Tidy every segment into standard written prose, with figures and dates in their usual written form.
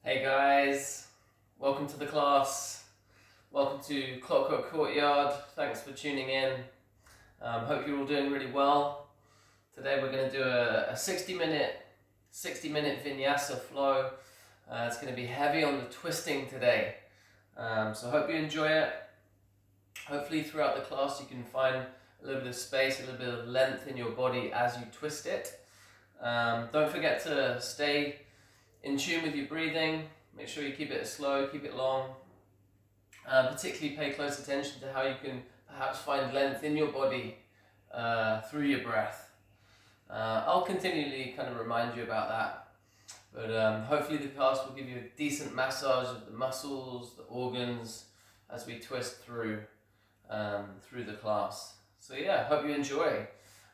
Hey guys, welcome to the class. Welcome to Clockwork Courtyard. Thanks for tuning in. Hope you're all doing really well. Today we're going to do a 60-minute vinyasa flow. It's going to be heavy on the twisting today. So hope you enjoy it. Hopefully throughout the class you can find a little bit of space, a little bit of length in your body as you twist it. Don't forget to stay in tune with your breathing. Make sure you keep it slow, keep it long. Particularly pay close attention to how you can perhaps find length in your body through your breath. I'll continually kind of remind you about that. But hopefully the class will give you a decent massage of the muscles, the organs, as we twist through the class. So yeah, hope you enjoy.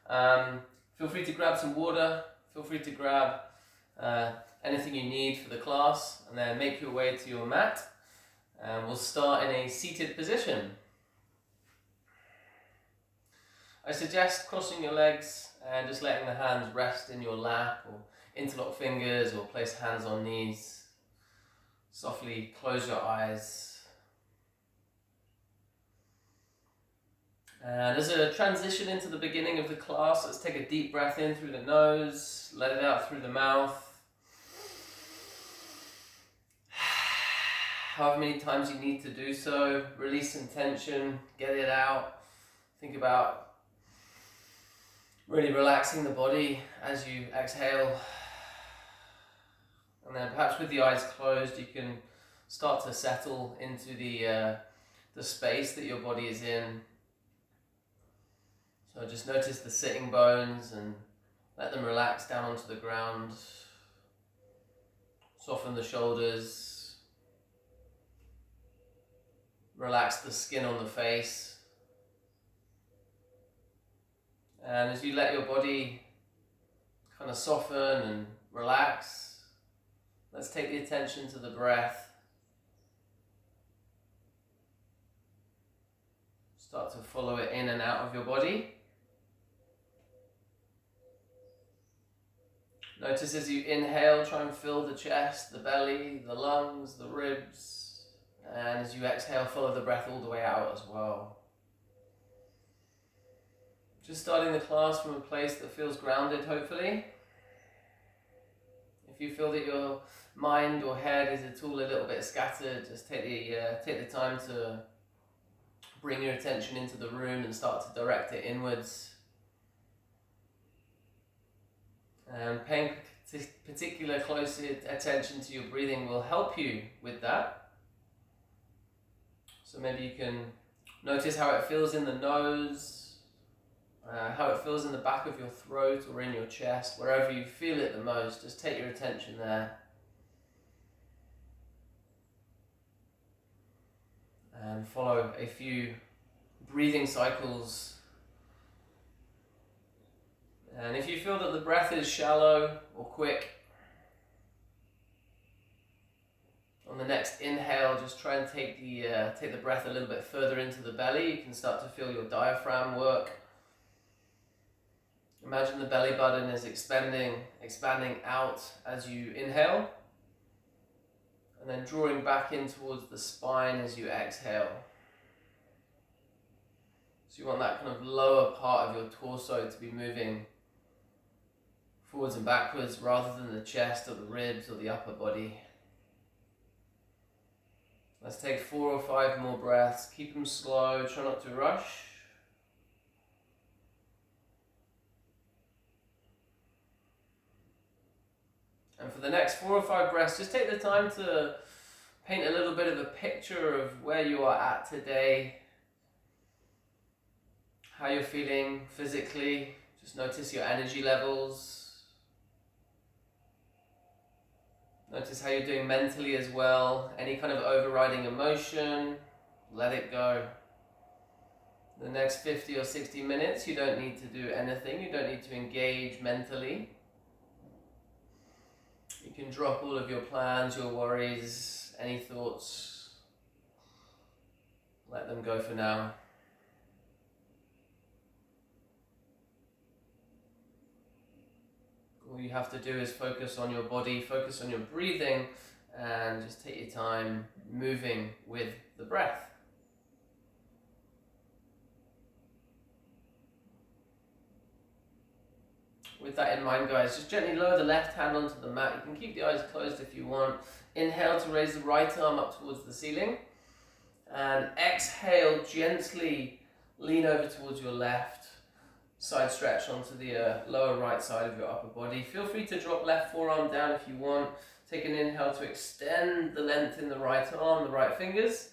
Feel free to grab some water. Feel free to grab anything you need for the class, and then make your way to your mat. And we'll start in a seated position. I suggest crossing your legs and just letting the hands rest in your lap, or interlock fingers, or place hands on knees. Softly close your eyes. And as a transition into the beginning of the class, let's take a deep breath in through the nose, let it out through the mouth. However many times you need to do so, release some tension, get it out. Think about really relaxing the body as you exhale. And then perhaps with the eyes closed, you can start to settle into the space that your body is in. So just notice the sitting bones and let them relax down onto the ground. Soften the shoulders. Relax the skin on the face. And as you let your body kind of soften and relax, let's take the attention to the breath. Start to follow it in and out of your body. Notice as you inhale, try and fill the chest, the belly, the lungs, the ribs. And as you exhale, follow the breath all the way out as well. Just starting the class from a place that feels grounded, hopefully. If you feel that your mind or head is at all a little bit scattered, just take the time to bring your attention into the room and start to direct it inwards. And paying particular close attention to your breathing will help you with that. So maybe you can notice how it feels in the nose, how it feels in the back of your throat or in your chest, wherever you feel it the most. Just take your attention there. And follow a few breathing cycles. And if you feel that the breath is shallow or quick, on the next inhale, just try and take the breath a little bit further into the belly. You can start to feel your diaphragm work. Imagine the belly button is expanding out as you inhale, and then drawing back in towards the spine as you exhale. So you want that kind of lower part of your torso to be moving forwards and backwards rather than the chest or the ribs or the upper body. Let's take 4 or 5 more breaths. Keep them slow, try not to rush. And for the next 4 or 5 breaths, just take the time to paint a little bit of a picture of where you are at today, how you're feeling physically. Just notice your energy levels. Notice how you're doing mentally as well. Any kind of overriding emotion, let it go. The next 50 or 60 minutes, you don't need to do anything. You don't need to engage mentally. You can drop all of your plans, your worries, any thoughts. Let them go for now. All you have to do is focus on your body, focus on your breathing, and just take your time moving with the breath. With that in mind, guys, just gently lower the left hand onto the mat. You can keep the eyes closed if you want. Inhale to raise the right arm up towards the ceiling. And exhale, gently lean over towards your left. Side stretch onto the lower right side of your upper body. Feel free to drop left forearm down if you want. Take an inhale to extend the length in the right arm, the right fingers.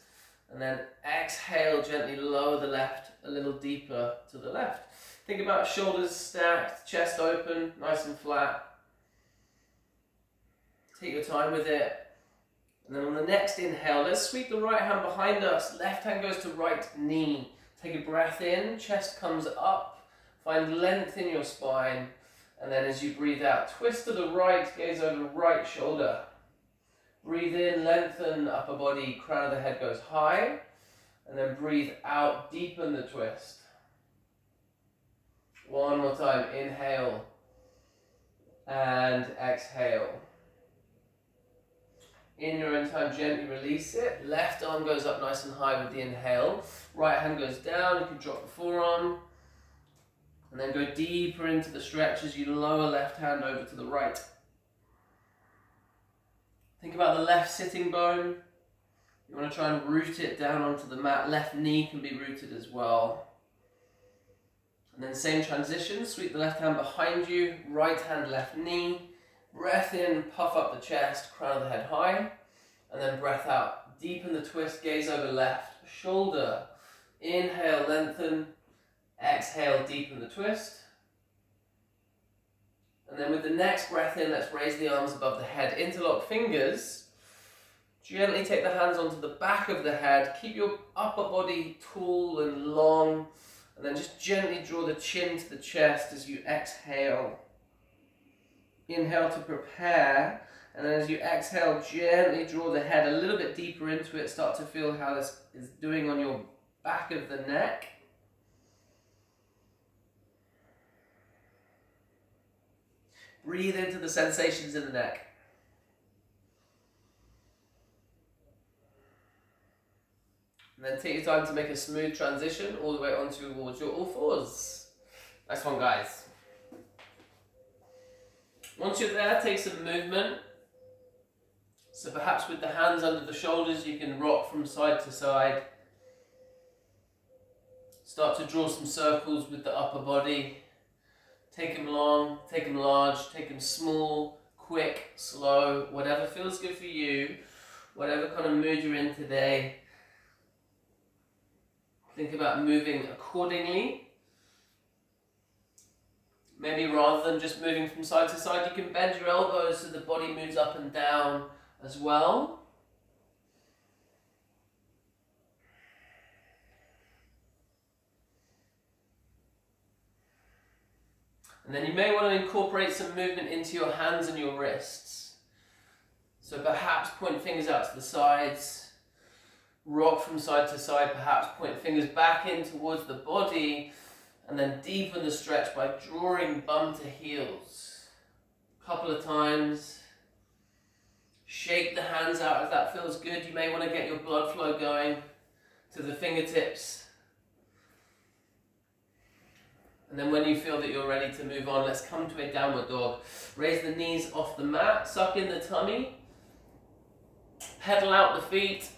And then exhale, gently lower the left a little deeper to the left. Think about shoulders stacked, chest open, nice and flat. Take your time with it. And then on the next inhale, let's sweep the right hand behind us. Left hand goes to right knee. Take a breath in, chest comes up. Find length in your spine. And then as you breathe out, twist to the right, gaze over right shoulder. Breathe in, lengthen upper body, crown of the head goes high. And then breathe out, deepen the twist. One more time, inhale and exhale. In your own time, gently release it. Left arm goes up nice and high with the inhale. Right hand goes down, you can drop the forearm. And then go deeper into the stretch as you lower left hand over to the right. Think about the left sitting bone. You want to try and root it down onto the mat. Left knee can be rooted as well. And then same transition, sweep the left hand behind you, right hand, left knee. Breath in, puff up the chest, crown of the head high. And then breath out, deepen the twist, gaze over left shoulder. Inhale, lengthen. Exhale, deepen the twist. And then with the next breath in, let's raise the arms above the head. Interlock fingers. Gently take the hands onto the back of the head. Keep your upper body tall and long. And then just gently draw the chin to the chest as you exhale. Inhale to prepare. And then as you exhale, gently draw the head a little bit deeper into it. Start to feel how this is doing on your back of the neck. Breathe into the sensations in the neck. And then take your time to make a smooth transition all the way onto towards your all fours. Nice one, guys. Once you're there, take some movement. So perhaps with the hands under the shoulders, you can rock from side to side. Start to draw some circles with the upper body. Take them long, take them large, take them small, quick, slow, whatever feels good for you, whatever kind of mood you're in today. Think about moving accordingly. Maybe rather than just moving from side to side, you can bend your elbows so the body moves up and down as well. And then you may want to incorporate some movement into your hands and your wrists. So perhaps point fingers out to the sides, rock from side to side, perhaps point fingers back in towards the body, and then deepen the stretch by drawing bum to heels. A couple of times. Shake the hands out if that feels good. You may want to get your blood flow going to the fingertips. And then when you feel that you're ready to move on, let's come to a downward dog. Raise the knees off the mat, suck in the tummy, pedal out the feet.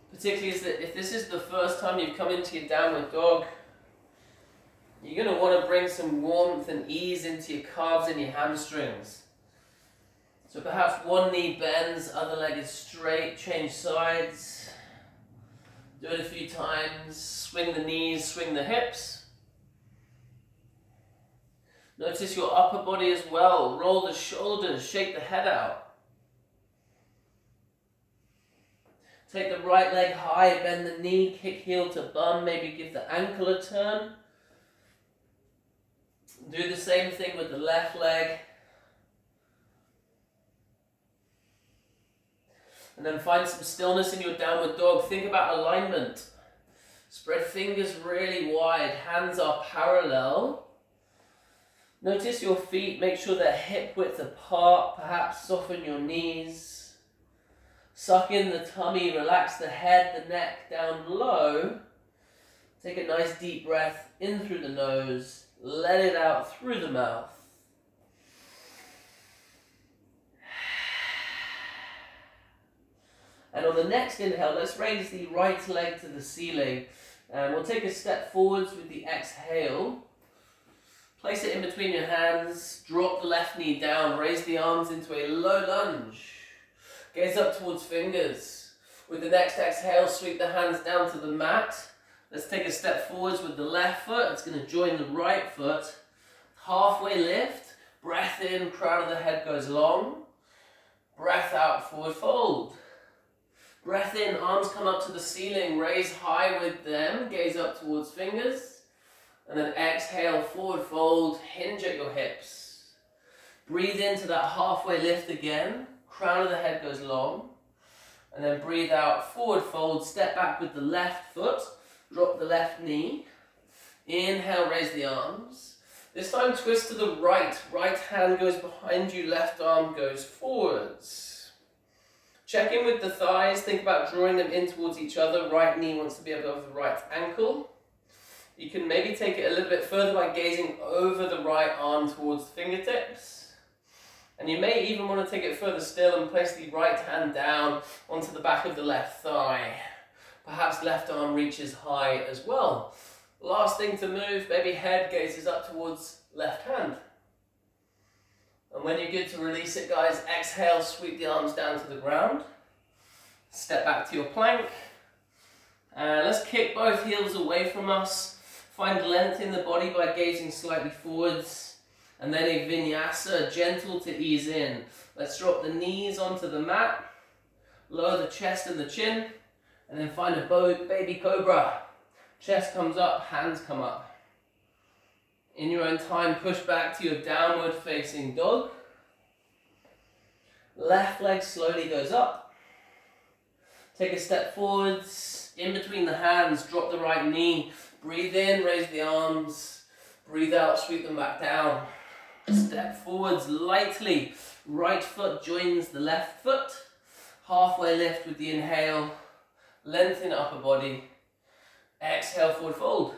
Particularly if this is the first time you've come into your downward dog, you're going to want to bring some warmth and ease into your calves and your hamstrings. So perhaps one knee bends, other leg is straight, change sides. Do it a few times, swing the knees, swing the hips. Notice your upper body as well, roll the shoulders, shake the head out. Take the right leg high, bend the knee, kick heel to bum, maybe give the ankle a turn. Do the same thing with the left leg. And then find some stillness in your downward dog. Think about alignment. Spread fingers really wide, hands are parallel. Notice your feet, make sure they're hip width apart, perhaps soften your knees. Suck in the tummy, relax the head, the neck down low. Take a nice deep breath in through the nose, let it out through the mouth. And on the next inhale, let's raise the right leg to the ceiling. And we'll take a step forwards with the exhale. Place it in between your hands, drop the left knee down, raise the arms into a low lunge. Gaze up towards fingers. With the next exhale, sweep the hands down to the mat. Let's take a step forwards with the left foot. It's going to join the right foot. Halfway lift. Breath in, crown of the head goes long. Breath out, forward fold. Breath in, arms come up to the ceiling, raise high with them, gaze up towards fingers. And then exhale, forward fold, hinge at your hips. Breathe into that halfway lift again, crown of the head goes long. And then breathe out, forward fold, step back with the left foot, drop the left knee. Inhale, raise the arms. This time twist to the right, right hand goes behind you, left arm goes forwards. Check in with the thighs, think about drawing them in towards each other. Right knee wants to be above the right ankle. You can maybe take it a little bit further by gazing over the right arm towards the fingertips. And you may even want to take it further still and place the right hand down onto the back of the left thigh. Perhaps left arm reaches high as well. Last thing to move, maybe head gazes up towards left hand. And when you're good to release it, guys, exhale, sweep the arms down to the ground. Step back to your plank. Let's kick both heels away from us. Find length in the body by gazing slightly forwards. And then a vinyasa, gentle to ease in. Let's drop the knees onto the mat. Lower the chest and the chin. And then find a baby cobra. Chest comes up, hands come up. In your own time, push back to your downward facing dog. Left leg slowly goes up. Take a step forwards, in between the hands, drop the right knee. Breathe in, raise the arms. Breathe out, sweep them back down. Step forwards lightly. Right foot joins the left foot. Halfway lift with the inhale. Lengthen upper body. Exhale, forward fold.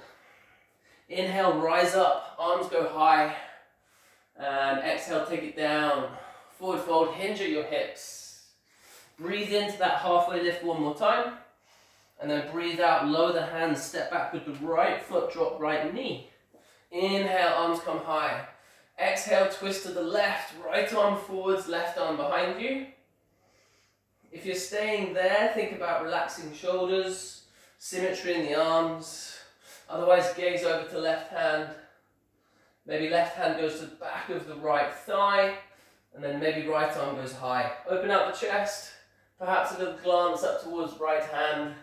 Inhale, rise up, arms go high. And exhale, take it down. Forward fold, hinge at your hips. Breathe into that halfway lift one more time. And then breathe out, lower the hands, step back with the right foot, drop right knee. Inhale, arms come high. Exhale, twist to the left, right arm forwards, left arm behind you. If you're staying there, think about relaxing shoulders, symmetry in the arms. Otherwise, gaze over to left hand. Maybe left hand goes to the back of the right thigh, and then maybe right arm goes high. Open out the chest, perhaps a little glance up towards right hand,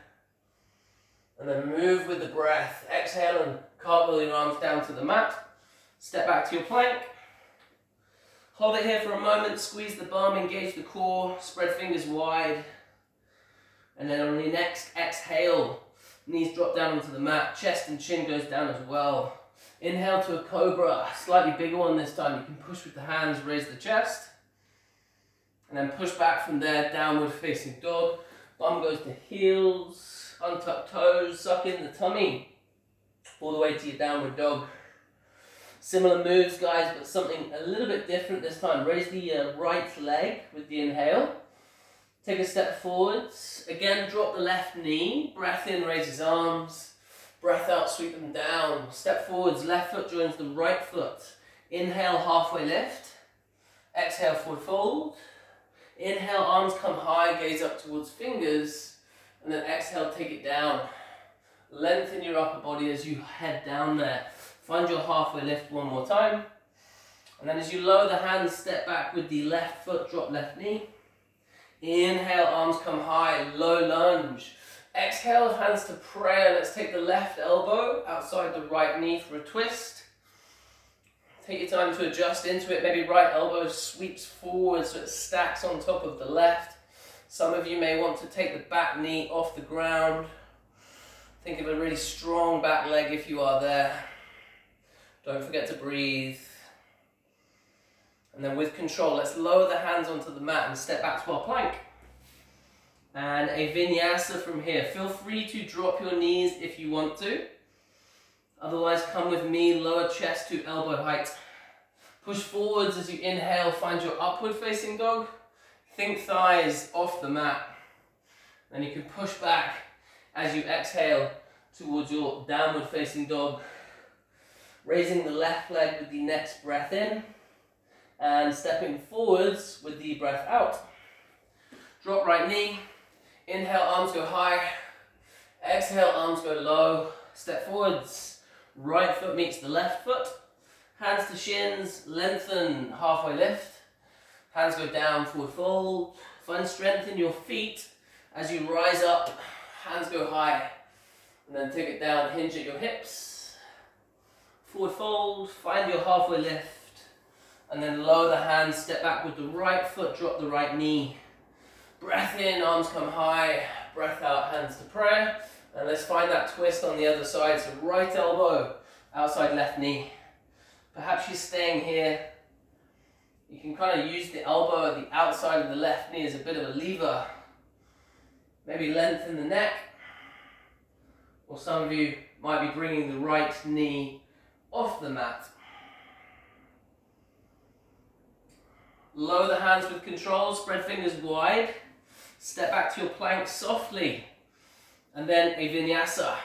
and then move with the breath. Exhale and cartwheel your arms down to the mat. Step back to your plank. Hold it here for a moment, squeeze the bum, engage the core, spread fingers wide. And then on the next exhale, knees drop down onto the mat, chest and chin goes down as well. Inhale to a cobra, slightly bigger one this time. You can push with the hands, raise the chest. And then push back from there, downward facing dog. Bum goes to heels, untuck toes, suck in the tummy. All the way to your downward dog. Similar moves, guys, but something a little bit different this time. Raise the right leg with the inhale. Take a step forwards. Again, drop the left knee. Breath in, raise his arms. Breath out, sweep them down. Step forwards, left foot joins the right foot. Inhale, halfway lift. Exhale, forward fold. Inhale, arms come high, gaze up towards fingers. And then exhale, take it down. Lengthen your upper body as you head down there. Find your halfway lift one more time. And then as you lower the hands, step back with the left foot, drop left knee. Inhale, arms come high, low lunge. Exhale, hands to prayer. Let's take the left elbow outside the right knee for a twist. Take your time to adjust into it. Maybe right elbow sweeps forward so it stacks on top of the left. Some of you may want to take the back knee off the ground. Think of a really strong back leg if you are there. Don't forget to breathe. And then with control, let's lower the hands onto the mat and step back to our plank. And a vinyasa from here. Feel free to drop your knees if you want to. Otherwise, come with me, lower chest to elbow height. Push forwards as you inhale, find your upward facing dog. Think thighs off the mat. Then you can push back as you exhale towards your downward facing dog. Raising the left leg with the next breath in. And stepping forwards with the breath out. Drop right knee. Inhale, arms go high. Exhale, arms go low. Step forwards. Right foot meets the left foot. Hands to shins, lengthen, halfway lift. Hands go down, forward fold. Find strength in your feet as you rise up. Hands go high. And then take it down, hinge at your hips. Forward fold, find your halfway lift. And then lower the hands, step back with the right foot, drop the right knee. Breath in, arms come high. Breath out, hands to prayer. And let's find that twist on the other side. So right elbow, outside left knee. Perhaps you're staying here. You can kind of use the elbow at the outside of the left knee as a bit of a lever. Maybe lengthen the neck. Or some of you might be bringing the right knee off the mat. Lower the hands with control, spread fingers wide. Step back to your plank softly. And then a vinyasa.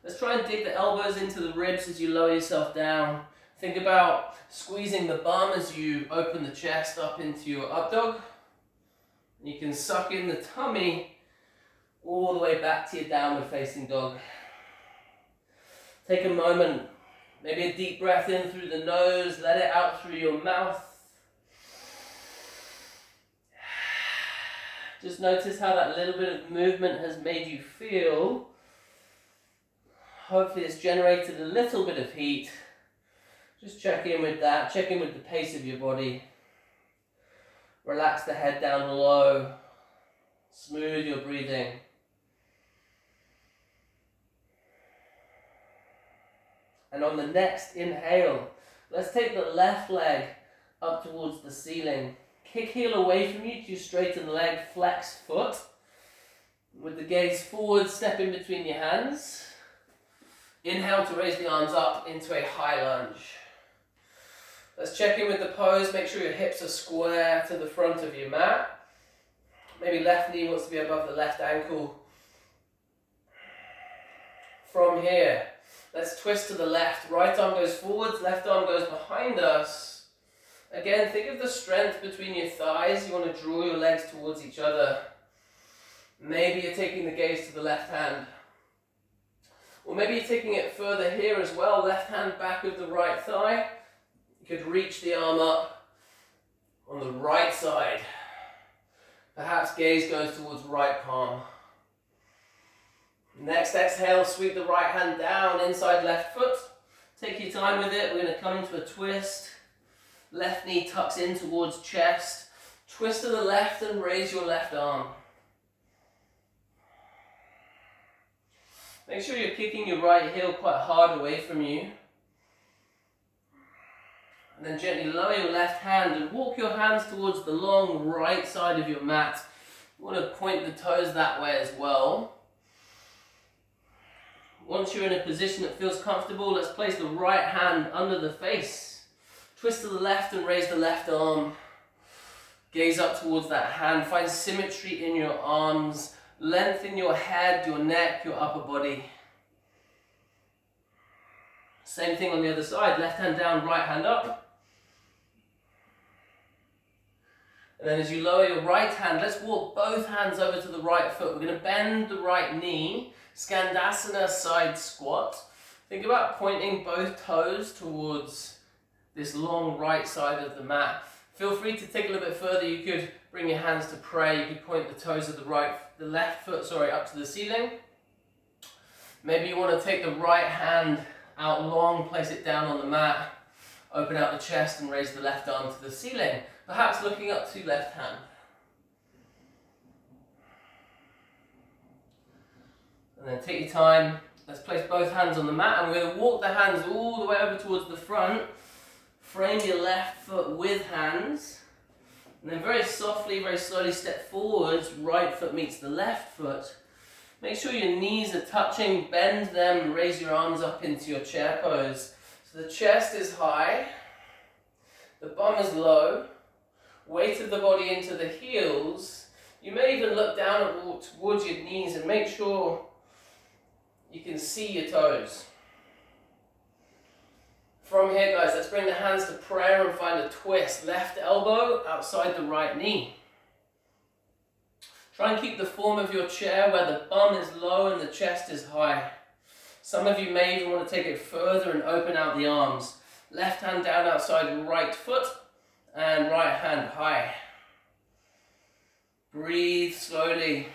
Let's try and dig the elbows into the ribs as you lower yourself down. Think about squeezing the bum as you open the chest up into your up dog. You can suck in the tummy all the way back to your downward facing dog. Take a moment, maybe a deep breath in through the nose, let it out through your mouth. Just notice how that little bit of movement has made you feel. Hopefully it's generated a little bit of heat. Just check in with that, check in with the pace of your body. Relax the head down low. Smooth your breathing. And on the next inhale, let's take the left leg up towards the ceiling. Kick heel away from you to straighten leg, flex foot. With the gaze forward, step in between your hands. Inhale to raise the arms up into a high lunge. Let's check in with the pose, make sure your hips are square to the front of your mat. Maybe left knee wants to be above the left ankle. From here, let's twist to the left. Right arm goes forwards, left arm goes behind us. Again, think of the strength between your thighs. You want to draw your legs towards each other. Maybe you're taking the gaze to the left hand. Or maybe you're taking it further here as well. Left hand back of the right thigh. You could reach the arm up on the right side. Perhaps gaze goes towards right palm. Next exhale, sweep the right hand down, inside left foot. Take your time with it. We're going to come into a twist. Left knee tucks in towards chest. Twist to the left and raise your left arm. Make sure you're kicking your right heel quite hard away from you. And then gently lower your left hand and walk your hands towards the long right side of your mat. You want to point the toes that way as well. Once you're in a position that feels comfortable, let's place the right hand under the face. Twist to the left and raise the left arm. Gaze up towards that hand. Find symmetry in your arms. Lengthen your head, your neck, your upper body. Same thing on the other side. Left hand down, right hand up. And then as you lower your right hand, let's walk both hands over to the right foot. We're going to bend the right knee. Skandasana side squat. Think about pointing both toes towards this long right side of the mat. Feel free to take a little bit further. You could bring your hands to pray. You could point the toes of the left foot, up to the ceiling. Maybe you want to take the right hand out long, place it down on the mat, open out the chest and raise the left arm to the ceiling. Perhaps looking up to left hand. And then take your time. Let's place both hands on the mat and we're going to walk the hands all the way over towards the front. Frame your left foot with hands. And then very softly, very slowly step forwards. Right foot meets the left foot. Make sure your knees are touching. Bend them. Raise your arms up into your chair pose. So the chest is high. The bum is low. Weight of the body into the heels. You may even look down towards your knees and make sure you can see your toes. From here, guys, let's bring the hands to prayer and find a twist. Left elbow outside the right knee. Try and keep the form of your chair where the bum is low and the chest is high. Some of you may even want to take it further and open out the arms. Left hand down outside right foot and right hand high. Breathe slowly.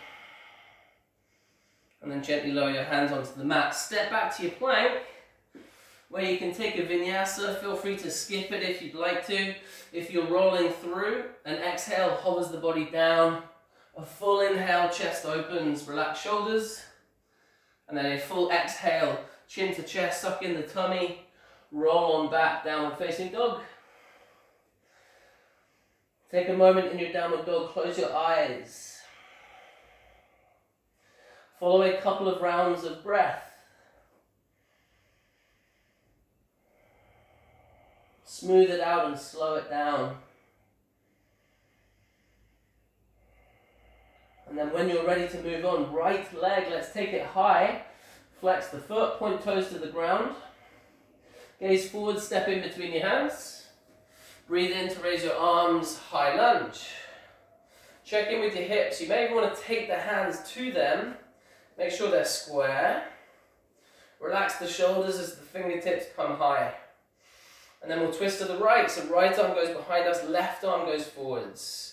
And then gently lower your hands onto the mat. Step back to your plank, where you can take a vinyasa. Feel free to skip it if you'd like to. If you're rolling through, an exhale hovers the body down. A full inhale, chest opens, relax shoulders. And then a full exhale, chin to chest, suck in the tummy, roll on back, downward facing dog. Take a moment in your downward dog, close your eyes. Follow a couple of rounds of breath. Smooth it out and slow it down. And then when you're ready to move on, right leg, let's take it high. Flex the foot, point toes to the ground. Gaze forward, step in between your hands. Breathe in to raise your arms, high lunge. Check in with your hips. You may want to take the hands to them. Make sure they're square. Relax the shoulders as the fingertips come high. And then we'll twist to the right. So right arm goes behind us, left arm goes forwards.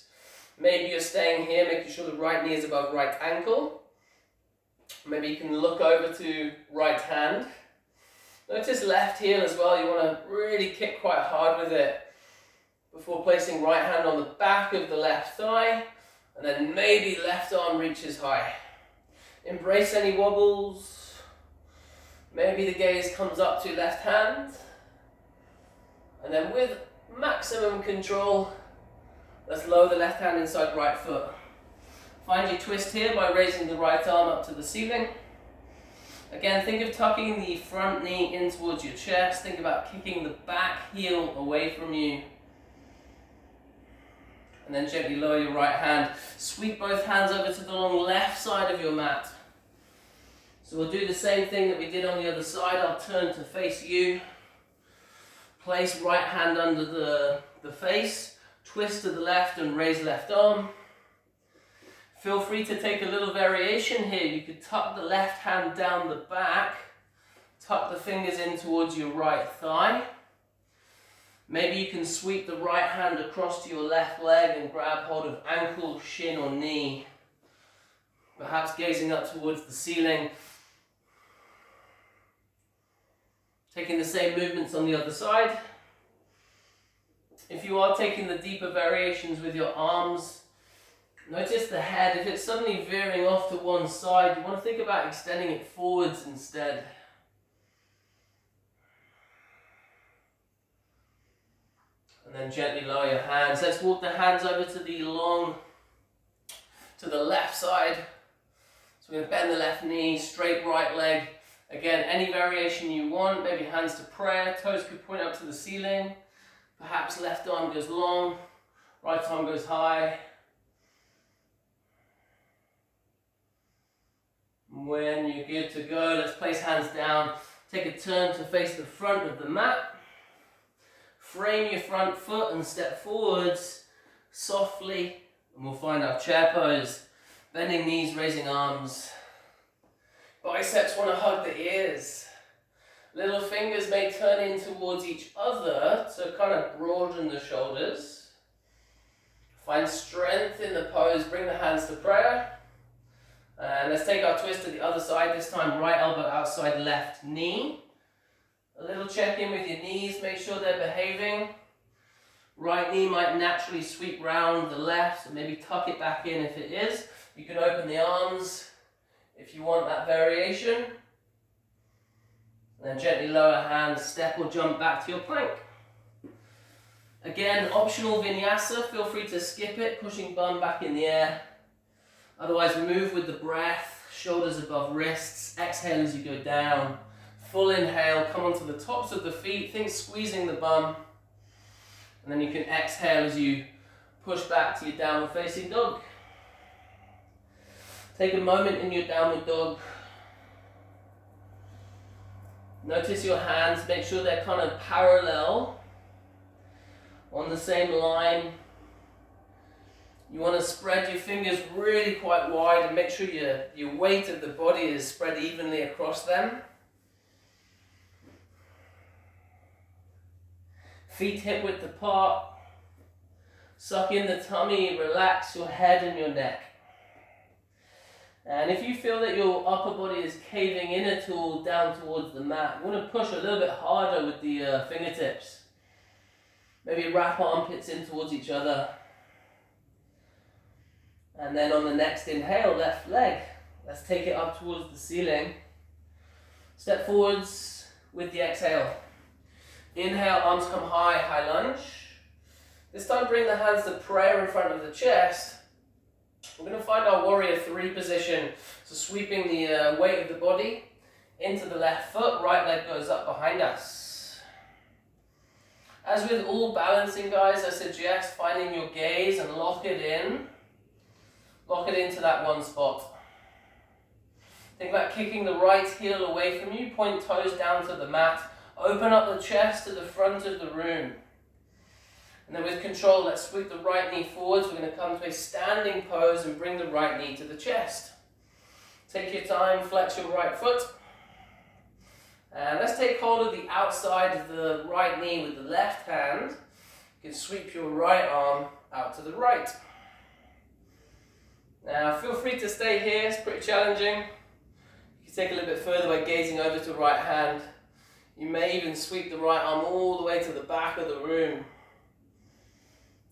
Maybe you're staying here, making sure the right knee is above right ankle. Maybe you can look over to right hand. Notice left heel as well. You want to really kick quite hard with it before placing right hand on the back of the left thigh. And then maybe left arm reaches high. Embrace any wobbles. Maybe the gaze comes up to left hand. And then with maximum control, let's lower the left hand inside right foot. Find your twist here by raising the right arm up to the ceiling. Again, think of tucking the front knee in towards your chest. Think about kicking the back heel away from you. And then gently lower your right hand. Sweep both hands over to the long left side of your mat. So we'll do the same thing that we did on the other side. I'll turn to face you. Place right hand under the face. Twist to the left and raise left arm. Feel free to take a little variation here. You could tuck the left hand down the back. Tuck the fingers in towards your right thigh. Maybe you can sweep the right hand across to your left leg and grab hold of ankle, shin or knee. Perhaps gazing up towards the ceiling. Taking the same movements on the other side. If you are taking the deeper variations with your arms, notice the head. If it's suddenly veering off to one side, you want to think about extending it forwards instead. And then gently lower your hands. Let's walk the hands over to the left side. So we're going to bend the left knee, straight right leg. Again, any variation you want. Maybe hands to prayer, toes could point up to the ceiling. Perhaps left arm goes long, right arm goes high. When you're good to go, let's place hands down. Take a turn to face the front of the mat. Frame your front foot and step forwards softly. And we'll find our chair pose. Bending knees, raising arms. Biceps want to hug the ears. Little fingers may turn in towards each other to kind of broaden the shoulders. Find strength in the pose. Bring the hands to prayer. And let's take our twist to the other side. This time right elbow outside left knee. A little check in with your knees. Make sure they're behaving. Right knee might naturally sweep round the left. So maybe tuck it back in if it is. You can open the arms if you want that variation. And then gently lower hands, step or jump back to your plank. Again, optional vinyasa, feel free to skip it, pushing bum back in the air. Otherwise, move with the breath, shoulders above wrists, exhale as you go down. Full inhale, come onto the tops of the feet, think squeezing the bum. And then you can exhale as you push back to your downward facing dog. Take a moment in your downward dog. Notice your hands, make sure they're kind of parallel, on the same line. You want to spread your fingers really quite wide and make sure your weight of the body is spread evenly across them. Feet hip width apart. Suck in the tummy, relax your head and your neck. And if you feel that your upper body is caving in at all down towards the mat, you want to push a little bit harder with the fingertips. Maybe wrap armpits in towards each other. And then on the next inhale, left leg. Let's take it up towards the ceiling. Step forwards with the exhale. Inhale, arms come high, high lunge. This time bring the hands to prayer in front of the chest. We're going to find our warrior three position. So sweeping the weight of the body into the left foot, right leg goes up behind us. As with all balancing, guys, I suggest finding your gaze and lock it in. Lock it into that one spot. Think about kicking the right heel away from you, point toes down to the mat, open up the chest to the front of the room. And then with control, let's sweep the right knee forwards. We're going to come to a standing pose and bring the right knee to the chest. Take your time, flex your right foot. And let's take hold of the outside of the right knee with the left hand. You can sweep your right arm out to the right. Now feel free to stay here, it's pretty challenging. You can take a little bit further by gazing over to right hand. You may even sweep the right arm all the way to the back of the room.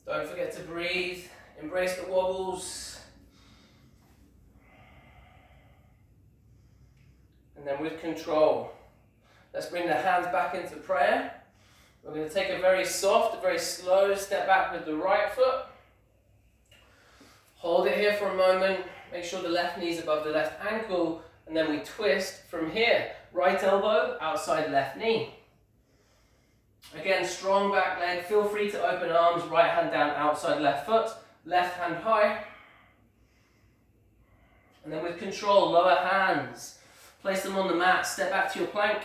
Don't forget to breathe, embrace the wobbles. And then with control, let's bring the hands back into prayer. We're going to take a very soft, very slow step back with the right foot. Hold it here for a moment, make sure the left knee is above the left ankle, and then we twist from here. Right elbow, outside left knee. Again, strong back leg, feel free to open arms, right hand down, outside left foot, left hand high. And then with control, lower hands, place them on the mat, step back to your plank.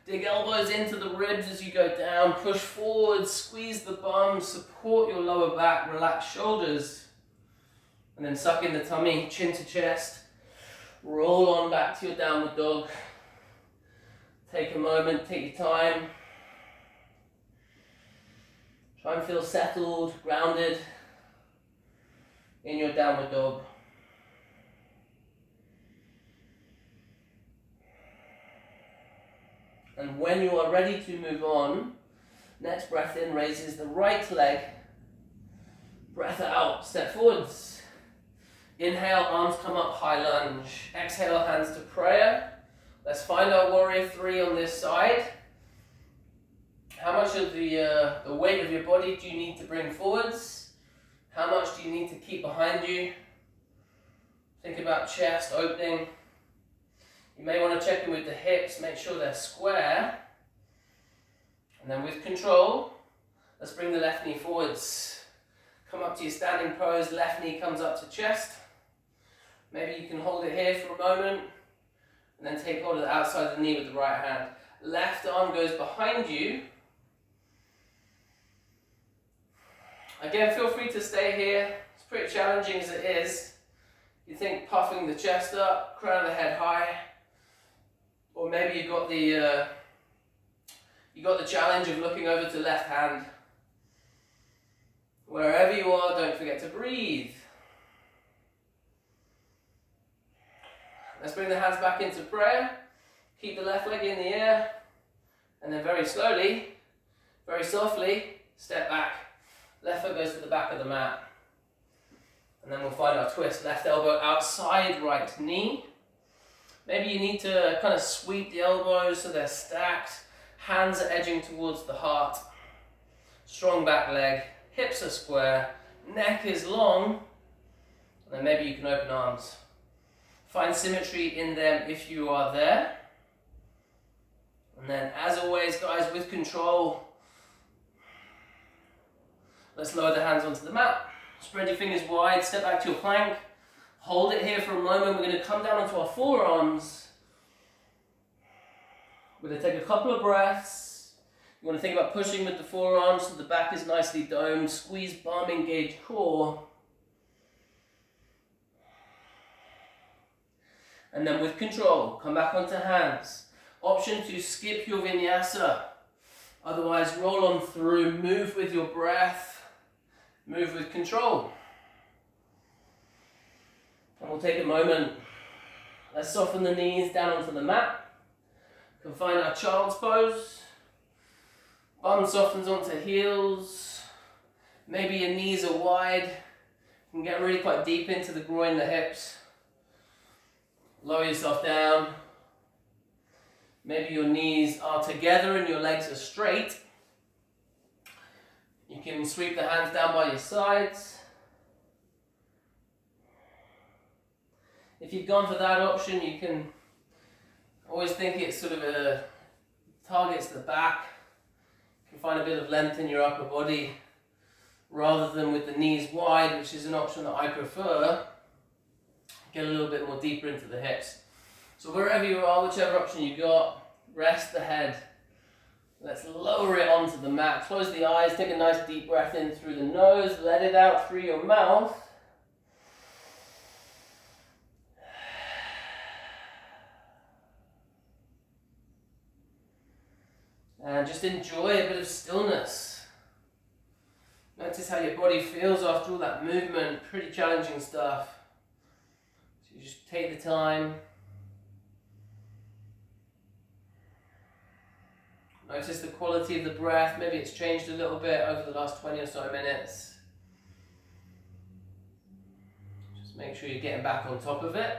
Dig elbows into the ribs as you go down, push forward, squeeze the bum, support your lower back, relax shoulders. And then suck in the tummy, chin to chest. Roll on back to your downward dog. Take a moment, take your time. Try and feel settled, grounded in your downward dog. And when you are ready to move on, next breath in raises the right leg. Breath out, step forwards. Inhale, arms come up, high lunge. Exhale, hands to prayer. Let's find our warrior three on this side. How much of the weight of your body do you need to bring forwards? How much do you need to keep behind you? Think about chest opening. You may want to check in with the hips, make sure they're square. And then with control, let's bring the left knee forwards. Come up to your standing pose, left knee comes up to chest. Maybe you can hold it here for a moment, and then take hold of the outside of the knee with the right hand. Left arm goes behind you. Again, feel free to stay here. It's pretty challenging as it is. You think puffing the chest up, crown of the head high, or maybe you got the challenge of looking over to left hand. Wherever you are, don't forget to breathe. Let's bring the hands back into prayer. Keep the left leg in the air, and then very slowly, very softly, step back. Left foot goes to the back of the mat. And then we'll find our twist. Left elbow outside right knee. Maybe you need to kind of sweep the elbows so they're stacked. Hands are edging towards the heart. Strong back leg, hips are square, neck is long, and then maybe you can open arms. Find symmetry in them if you are there. And then, as always, guys, with control, let's lower the hands onto the mat. Spread your fingers wide, step back to your plank. Hold it here for a moment. We're going to come down onto our forearms. We're going to take a couple of breaths. You want to think about pushing with the forearms so the back is nicely domed. Squeeze bum, engage core. And then with control, come back onto hands. Option to skip your vinyasa. Otherwise, roll on through, move with your breath, move with control. And we'll take a moment. Let's soften the knees down onto the mat. We can find our child's pose. Bum softens onto heels. Maybe your knees are wide. You can get really quite deep into the groin, the hips. Lower yourself down. Maybe your knees are together and your legs are straight. You can sweep the hands down by your sides. If you've gone for that option, you can always think it sort of targets the back. You can find a bit of length in your upper body rather than with the knees wide, which is an option that I prefer. Get a little bit more deeper into the hips. So wherever you are, whichever option you got, rest the head. Let's lower it onto the mat. Close the eyes, take a nice deep breath in through the nose, let it out through your mouth. And just enjoy a bit of stillness. Notice how your body feels after all that movement, pretty challenging stuff. So you just take the time. Notice the quality of the breath. Maybe it's changed a little bit over the last 20 or so minutes. Just make sure you're getting back on top of it.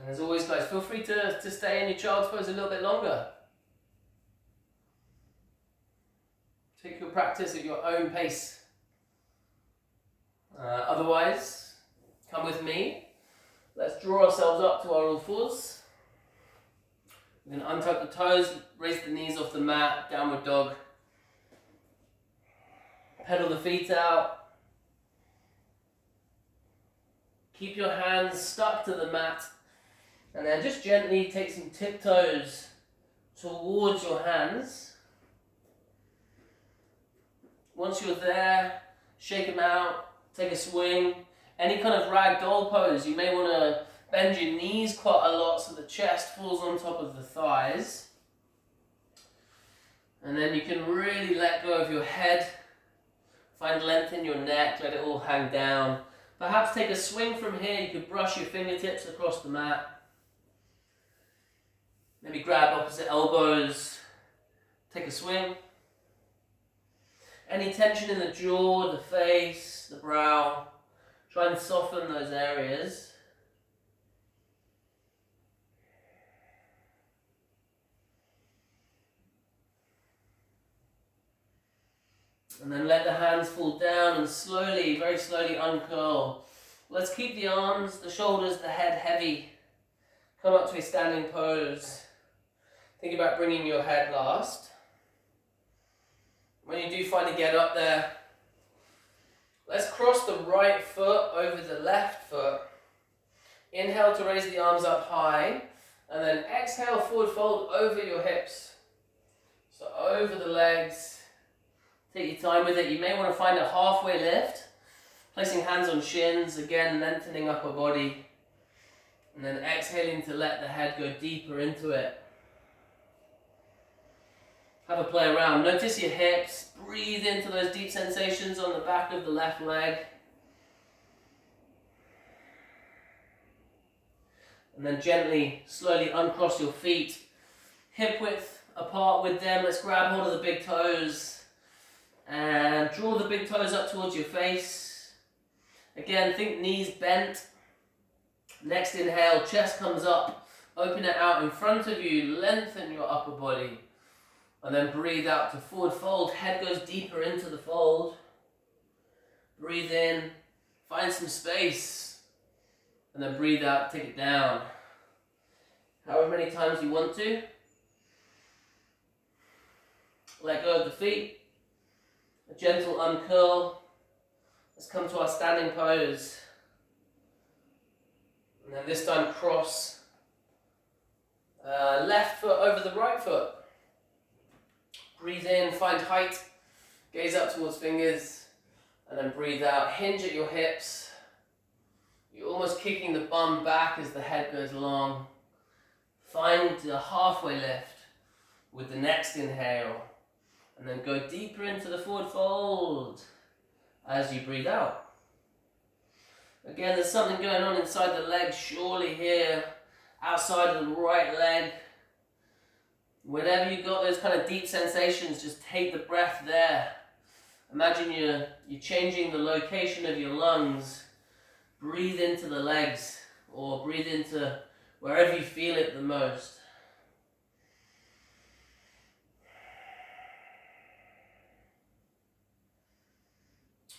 And as always, guys, feel free to stay in your child's pose a little bit longer. Take your practice at your own pace. Otherwise, come with me. Let's draw ourselves up to our all fours. We're going to untuck the toes, raise the knees off the mat, downward dog. Pedal the feet out. Keep your hands stuck to the mat. And then just gently take some tiptoes towards your hands. Once you're there, shake them out, take a swing. Any kind of ragdoll pose, you may want to bend your knees quite a lot so the chest falls on top of the thighs. And then you can really let go of your head. Find length in your neck, let it all hang down. Perhaps take a swing from here. You could brush your fingertips across the mat. Maybe grab opposite elbows, take a swing. Any tension in the jaw, the face, the brow, try and soften those areas. And then let the hands fall down and slowly, very slowly uncurl. Let's keep the arms, the shoulders, the head heavy. Come up to a standing pose. Think about bringing your head last. When you do finally get up there, let's cross the right foot over the left foot. Inhale to raise the arms up high, and then exhale, forward fold over your hips. So over the legs. Take your time with it. You may want to find a halfway lift, placing hands on shins, again lengthening upper body, and then exhaling to let the head go deeper into it. Have a play around. Notice your hips. Breathe into those deep sensations on the back of the left leg. And then gently, slowly uncross your feet. Hip width apart with them. Let's grab hold of the big toes. And draw the big toes up towards your face. Again, think knees bent. Next inhale, chest comes up. Open it out in front of you, lengthen your upper body. And then breathe out to forward fold. Head goes deeper into the fold. Breathe in, find some space. And then breathe out, take it down. However many times you want to. Let go of the feet. A gentle uncurl. Let's come to our standing pose. And then this time cross left foot over the right foot. Breathe in, find height, gaze up towards fingers, and then breathe out. Hinge at your hips. You're almost kicking the bum back as the head goes long. Find the halfway lift with the next inhale, and then go deeper into the forward fold as you breathe out. Again, there's something going on inside the leg, surely here, outside of the right leg. Whenever you've got those kind of deep sensations, just take the breath there. Imagine you're changing the location of your lungs. Breathe into the legs, or breathe into wherever you feel it the most.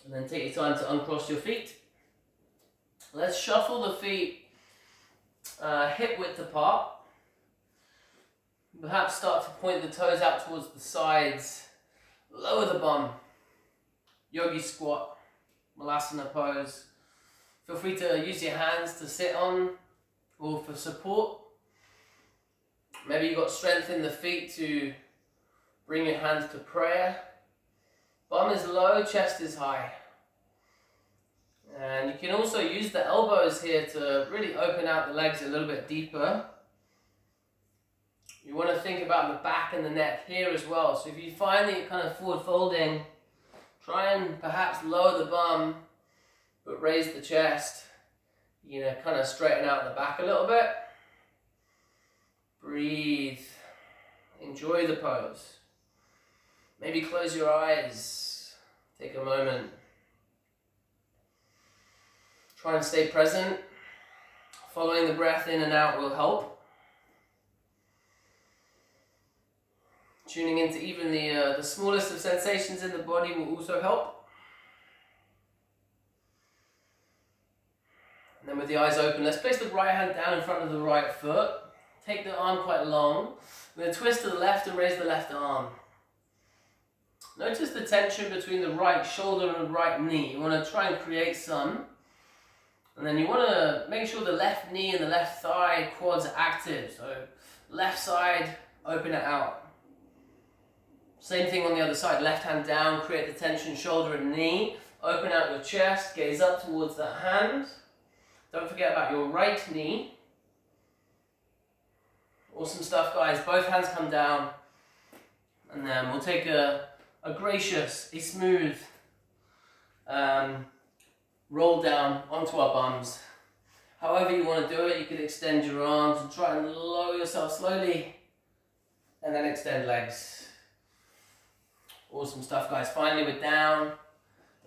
And then take your time to uncross your feet. Let's shuffle the feet hip width apart. Perhaps start to point the toes out towards the sides. Lower the bum. Yogi squat, Malasana pose. Feel free to use your hands to sit on or for support. Maybe you've got strength in the feet to bring your hands to prayer. Bum is low, chest is high. And you can also use the elbows here to really open out the legs a little bit deeper. You want to think about the back and the neck here as well. So if you find that you're kind of forward folding, try and perhaps lower the bum, but raise the chest. You know, kind of straighten out the back a little bit. Breathe. Enjoy the pose. Maybe close your eyes. Take a moment. Try and stay present. Following the breath in and out will help. Tuning into even the smallest of sensations in the body will also help. And then with the eyes open, let's place the right hand down in front of the right foot. Take the arm quite long. We're going to twist to the left and raise the left arm. Notice the tension between the right shoulder and the right knee. You want to try and create some. And then you want to make sure the left knee and the left thigh quads are active. So left side, open it out. Same thing on the other side, left hand down, create the tension, shoulder and knee. Open out your chest, gaze up towards that hand. Don't forget about your right knee. Awesome stuff, guys. Both hands come down. And then we'll take a gracious, a smooth roll down onto our bums. However you want to do it, you can extend your arms and try and lower yourself slowly. And then extend legs. Awesome stuff, guys. Finally, we're down.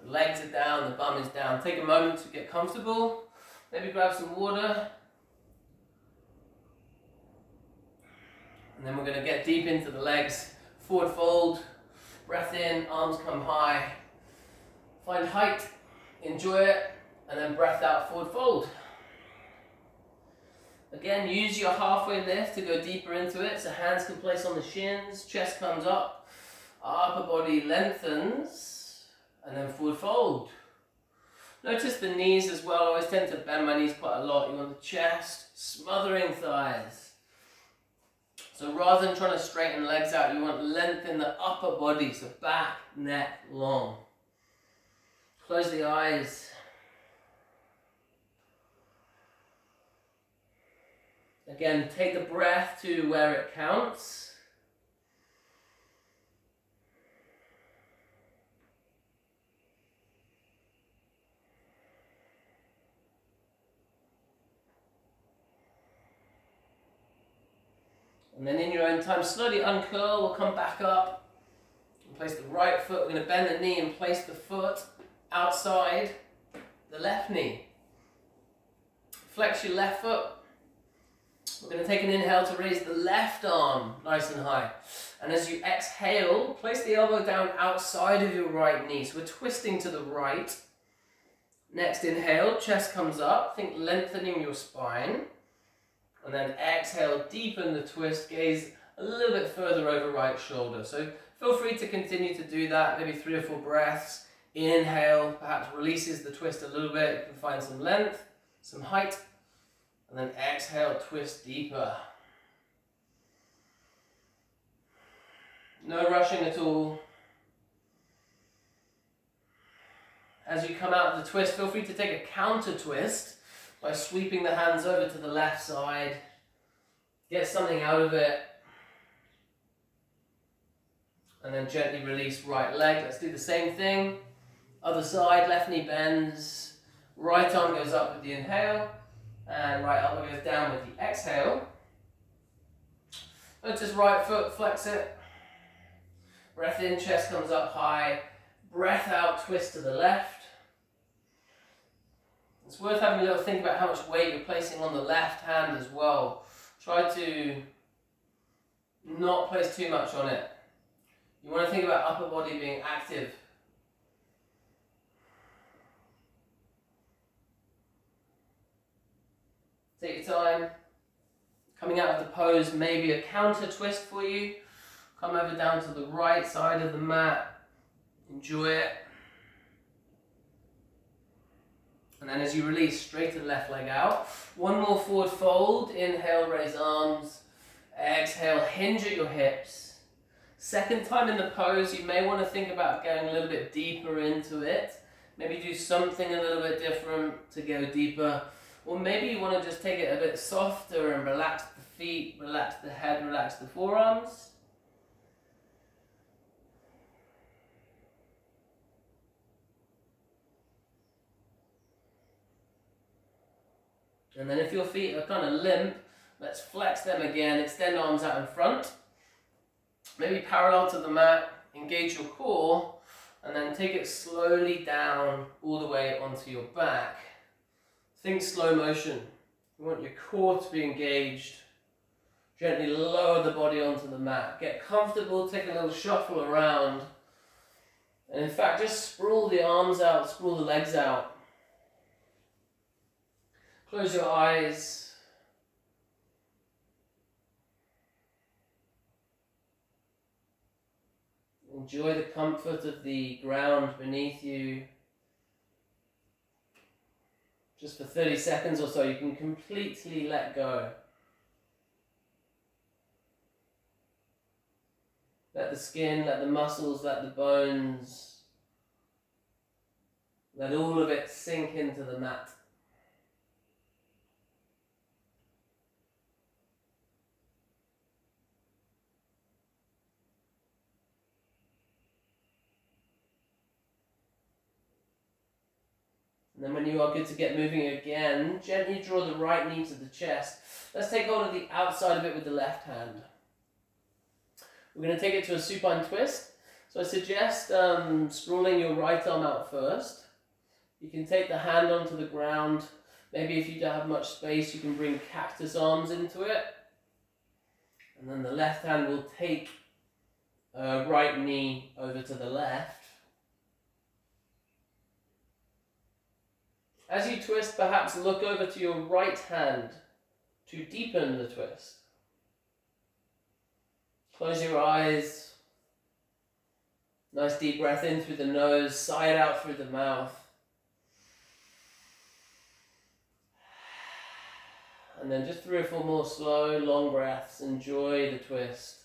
The legs are down, the bum is down. Take a moment to get comfortable. Maybe grab some water. And then we're going to get deep into the legs. Forward fold. Breath in, arms come high. Find height. Enjoy it. And then breath out, forward fold. Again, use your halfway lift to go deeper into it. So hands can place on the shins, chest comes up. Upper body lengthens, and then forward fold. Notice the knees as well. I always tend to bend my knees quite a lot. You want the chest, smothering thighs. So rather than trying to straighten legs out, you want length in the upper body, so back, neck, long. Close the eyes. Again, take the breath to where it counts. And then in your own time, slowly uncurl, we'll come back up. And place the right foot, we're going to bend the knee and place the foot outside the left knee. Flex your left foot. We're going to take an inhale to raise the left arm nice and high. And as you exhale, place the elbow down outside of your right knee. So we're twisting to the right. Next inhale, chest comes up. Think lengthening your spine. And then exhale, deepen the twist, gaze a little bit further over right shoulder. So feel free to continue to do that, maybe 3 or 4 breaths. Inhale, perhaps releases the twist a little bit. You can find some length, some height. And then exhale, twist deeper. No rushing at all. As you come out of the twist, feel free to take a counter twist by sweeping the hands over to the left side. Get something out of it. And then gently release right leg. Let's do the same thing. Other side, left knee bends. Right arm goes up with the inhale. And right elbow goes down with the exhale. Notice right foot, flex it. Breath in, chest comes up high. Breath out, twist to the left. It's worth having a little think about how much weight you're placing on the left hand as well. Try to not place too much on it. You want to think about upper body being active. Take your time. Coming out of the pose, maybe a counter twist for you. Come over down to the right side of the mat. Enjoy it. And then as you release, straighten left leg out. One more forward fold. Inhale, raise arms. Exhale, hinge at your hips. Second time in the pose, you may want to think about going a little bit deeper into it. Maybe do something a little bit different to go deeper. Or maybe you want to just take it a bit softer and relax the feet, relax the head, relax the forearms. And then if your feet are kind of limp, let's flex them again, extend arms out in front. Maybe parallel to the mat, engage your core, and then take it slowly down all the way onto your back. Think slow motion. You want your core to be engaged. Gently lower the body onto the mat. Get comfortable, take a little shuffle around. And in fact, just sprawl the arms out, sprawl the legs out. Close your eyes. Enjoy the comfort of the ground beneath you. Just for 30 seconds or so, you can completely let go. Let the skin, let the muscles, let the bones, let all of it sink into the mat. And then when you are good to get moving again, gently draw the right knee to the chest. Let's take hold of the outside of it with the left hand. We're going to take it to a supine twist. So I suggest sprawling your right arm out first. You can take the hand onto the ground. Maybe if you don't have much space, you can bring cactus arms into it. And then the left hand will take right knee over to the left. As you twist, perhaps look over to your right hand to deepen the twist. Close your eyes. Nice deep breath in through the nose, sigh it out through the mouth. And then just 3 or 4 more slow, long breaths. Enjoy the twist.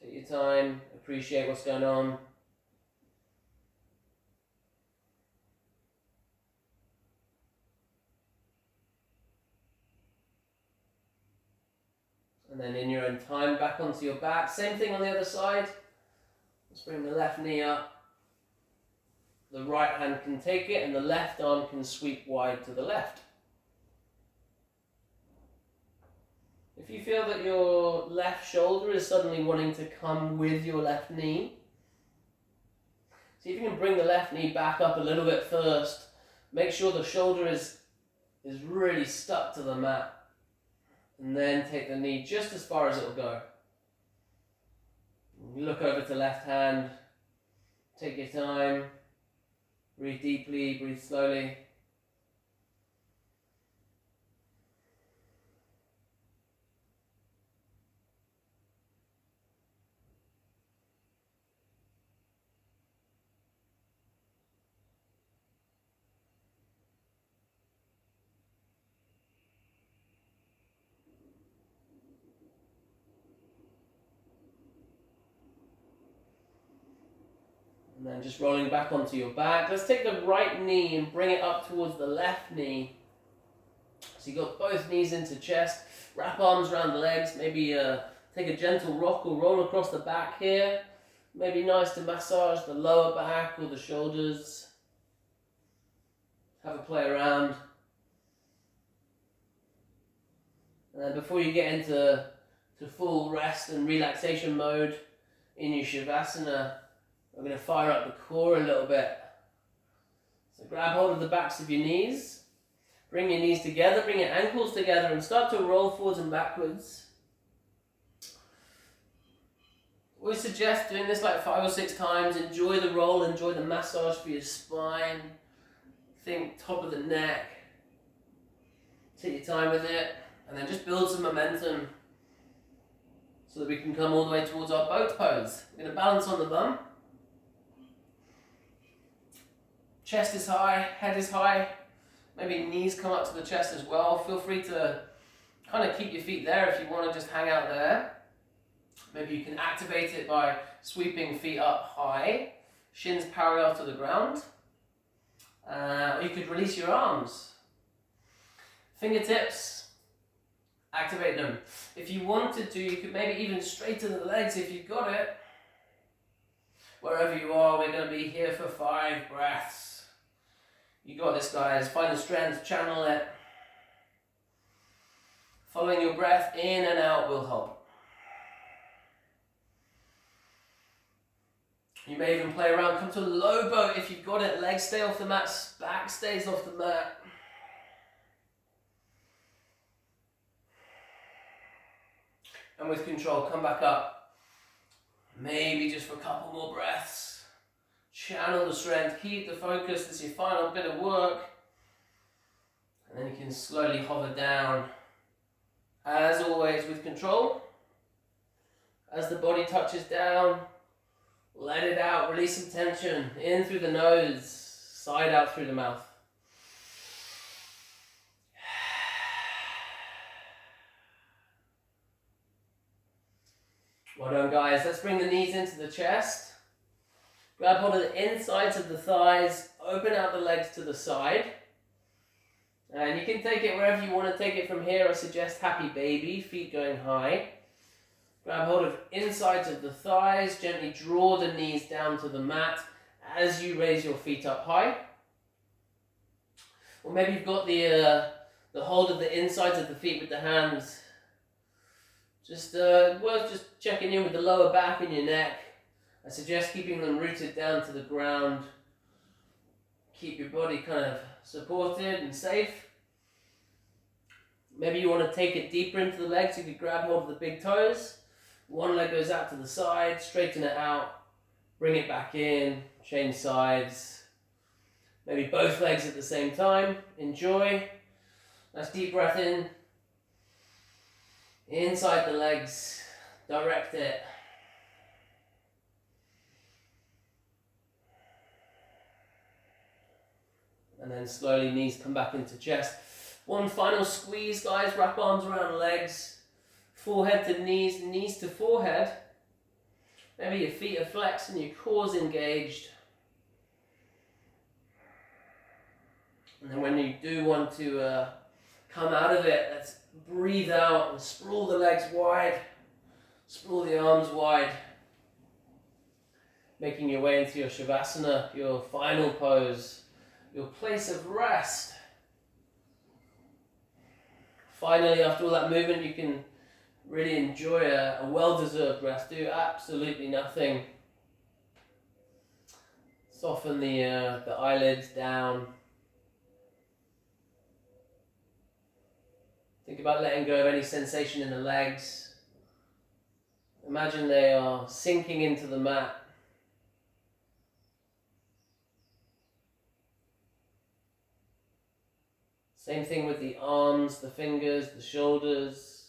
Take your time, appreciate what's going on. And then in your own time, back onto your back. Same thing on the other side. Let's bring the left knee up. The right hand can take it and the left arm can sweep wide to the left. If you feel that your left shoulder is suddenly wanting to come with your left knee, See if you can bring the left knee back up a little bit first. Make sure the shoulder is really stuck to the mat. And then take the knee just as far as it will go. Look over to left hand. Take your time. Breathe deeply, breathe slowly. And then just rolling back onto your back. Let's take the right knee and bring it up towards the left knee. So you've got both knees into chest. Wrap arms around the legs. Maybe take a gentle rock or roll across the back here. Maybe nice to massage the lower back or the shoulders. Have a play around. And then before you get into full rest and relaxation mode in your Shavasana, we're going to fire up the core a little bit. So grab hold of the backs of your knees. Bring your knees together, bring your ankles together and start to roll forwards and backwards. We suggest doing this like 5 or 6 times. Enjoy the roll, enjoy the massage for your spine. Think top of the neck. Take your time with it and then just build some momentum so that we can come all the way towards our boat pose. We're going to balance on the bum. Chest is high, head is high, maybe knees come up to the chest as well. Feel free to kind of keep your feet there if you want to just hang out there. Maybe you can activate it by sweeping feet up high, shins parallel to the ground. Or you could release your arms. Fingertips, activate them. If you wanted to, you could maybe even straighten the legs if you've got it. Wherever you are, we're going to be here for 5 breaths. You got this, guys. Find the strength, channel it. Following your breath in and out will help. You may even play around, come to a low boat if you've got it. Legs stay off the mat, back stays off the mat. And with control, come back up. Maybe just for a couple more breaths. Channel the strength, keep the focus. This is your final bit of work. And then you can slowly hover down. As always, with control. As the body touches down, let it out, release some tension. In through the nose, side out through the mouth. Well done, guys. Let's bring the knees into the chest. Grab hold of the insides of the thighs, open out the legs to the side. And you can take it wherever you want to take it from here. I suggest happy baby, feet going high. Grab hold of insides of the thighs, gently draw the knees down to the mat as you raise your feet up high. Or maybe you've got the hold of the insides of the feet with the hands. Just worth just checking in with the lower back and your neck. I suggest keeping them rooted down to the ground. Keep your body kind of supported and safe. Maybe you want to take it deeper into the legs. You could grab hold of the big toes. One leg goes out to the side, straighten it out, bring it back in, change sides. Maybe both legs at the same time. Enjoy. Nice deep breath in. Inside the legs, direct it. And then slowly knees come back into chest. One final squeeze, guys. Wrap arms around legs. Forehead to knees, knees to forehead. Maybe your feet are flexed and your core's engaged. And then when you do want to come out of it, let's breathe out and sprawl the legs wide. Sprawl the arms wide. Making your way into your Shavasana, your final pose. Your place of rest. Finally, after all that movement, you can really enjoy a well-deserved rest. Do absolutely nothing. Soften the eyelids down. Think about letting go of any sensation in the legs. Imagine they are sinking into the mat. Same thing with the arms, the fingers, the shoulders.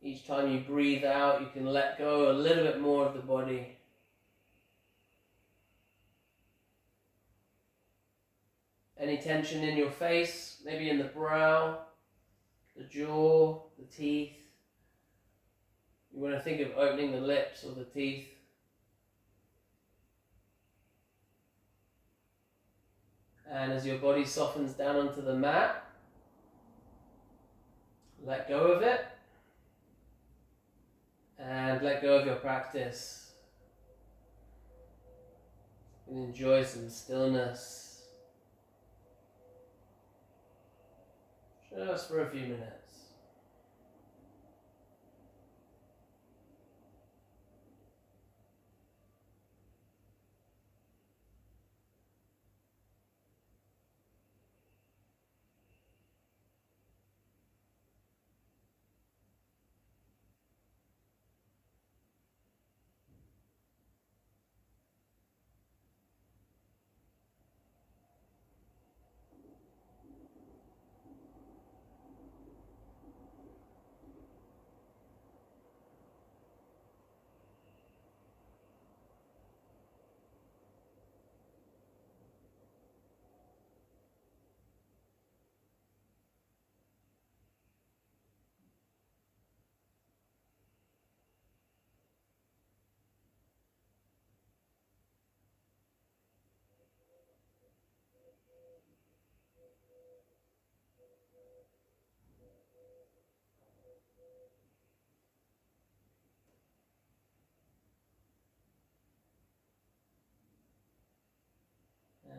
Each time you breathe out, you can let go a little bit more of the body. Any tension in your face, maybe in the brow, the jaw, the teeth. You want to think of opening the lips or the teeth. And as your body softens down onto the mat, let go of it. And let go of your practice. And enjoy some stillness. Just for a few minutes.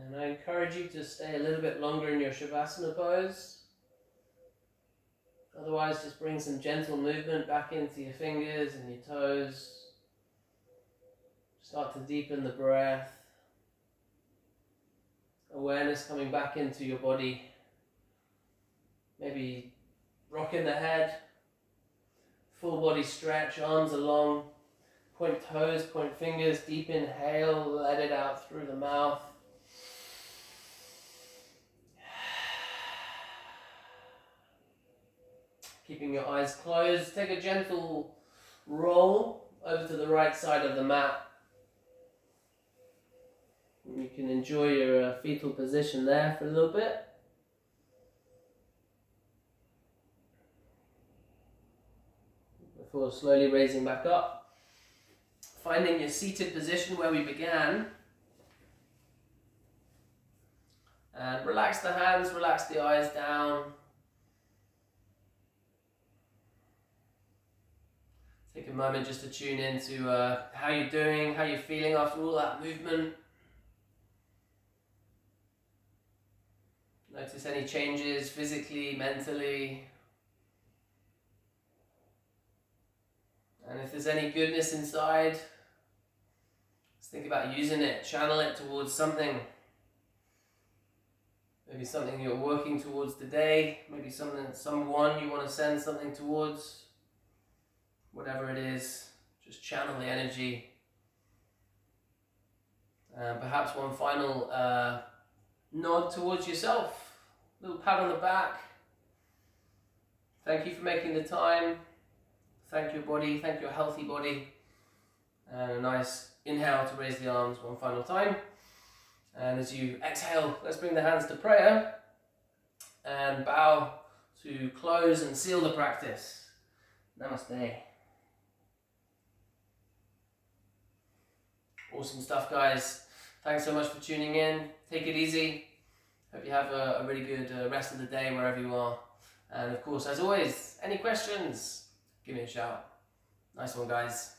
And I encourage you to stay a little bit longer in your Shavasana pose. Otherwise, just bring some gentle movement back into your fingers and your toes. Start to deepen the breath. Awareness coming back into your body. Maybe rocking the head. Full body stretch, arms are long. Point toes, point fingers, deep inhale, let it out through the mouth. Keeping your eyes closed, take a gentle roll over to the right side of the mat. You can enjoy your fetal position there for a little bit. Before slowly raising back up. Finding your seated position where we began. And relax the hands, relax the eyes down. Take a moment just to tune into how you're doing, how you're feeling after all that movement. Notice any changes physically, mentally. And if there's any goodness inside, let's think about using it, channel it towards something. Maybe something you're working towards today, maybe someone you want to send something towards. Whatever it is, just channel the energy. Perhaps one final nod towards yourself. A little pat on the back. Thank you for making the time. Thank your body, thank your healthy body. And a nice inhale to raise the arms one final time. And as you exhale, let's bring the hands to prayer. And bow to close and seal the practice. Namaste. Awesome stuff, guys. Thanks so much for tuning in. Take it easy. Hope you have a really good rest of the day wherever you are. And of course, as always, any questions, give me a shout. Nice one, guys.